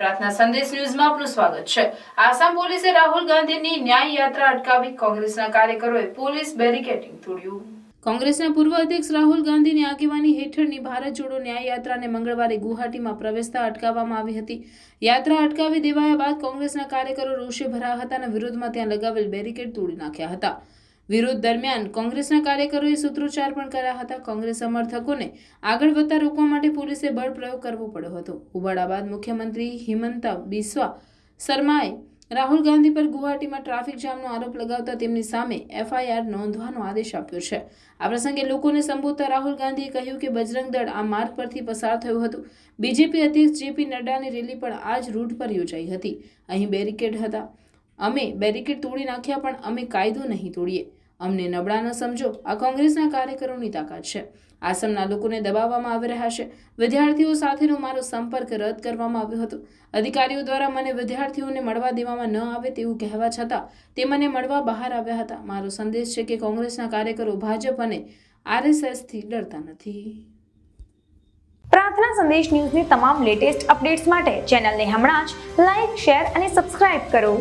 પ્રાર્થના સંદેશ ન્યૂઝમાં આપનું સ્વાગત છે। આસામ પોલીસે રાહુલ ગાંધીની ન્યાય યાત્રા અટકાવી કોંગ્રેસના કાર્યકરોએ પોલીસ બેરિકેડિંગ તોડ્યું। કોંગ્રેસના પૂર્વ અધ્યક્ષ રાહુલ ગાંધીની આગેવાની હેઠળની ભારત જોડો ન્યાય યાત્રાને મંગળવારે ગુવાહાટીમાં પ્રવેશતા અટકાવવામાં આવી હતી। યાત્રા અટકાવી દેવાયા બાદ કોંગ્રેસના કાર્યકરો રોષે ભરાયા હતા અને વિરોધમાં ત્યાં લગાવેલ બેરિકેડ તોડી નાખ્યા હતા। વિરોધ દરમિયાન કોંગ્રેસના કાર્યકરોએ સૂત્રોચ્ચાર પણ કર્યા હતા। કોંગ્રેસ સમર્થકોને આગળ વધતા રોકવા માટે પોલીસે બળ પ્રયોગ કરવો પડ્યો હતો। ઉબાડા બાદ મુખ્યમંત્રી હિમંતા બિસ્વા શર્માએ રાહુલ ગાંધી પર ગુવાહાટીમાં ટ્રાફિક જામનો આરોપ લગાવતા તેમની સામે FIR નોંધવાનો આદેશ આપ્યો છે। આ પ્રસંગે લોકોને સંબોધતા રાહુલ ગાંધીએ કહ્યું કે બજરંગ દળ આ માર્ગ પરથી પસાર થયું હતું। બીજેપી અધ્યક્ષ JP નડ્ડાની રેલી પણ આ જ રૂટ પર યોજાઈ હતી। અહીં બેરિકેડ હતા। અમે બેરિકેડ તોડી નાખ્યા પણ અમે કાયદો નહીં તોડીએ। અમને નબળા ન સમજો। આ કોંગ્રેસના કાર્યકરોની તાકાત છે। આસામના લોકોને દબાવવામાં આવી રહ્યા છે। વિદ્યાર્થીઓ સાથેનો મારો સંપર્ક રદ કરવામાં આવ્યો હતો। અધિકારીઓ દ્વારા મને વિદ્યાર્થીઓને મળવા દેવામાં ન આવે તેવું કહેવા છતાં તે મને મળવા બહાર આવ્યા હતા। મારો સંદેશ છે કે કોંગ્રેસના કાર્યકરો ભાજપ અને RSS થી ડરતા નથી। પ્રાર્થના સંદેશ ન્યૂઝની તમામ લેટેસ્ટ અપડેટ્સ માટે ચેનલને હમણાં જ લાઇક, શેર અને સબસ્ક્રાઇબ કરો।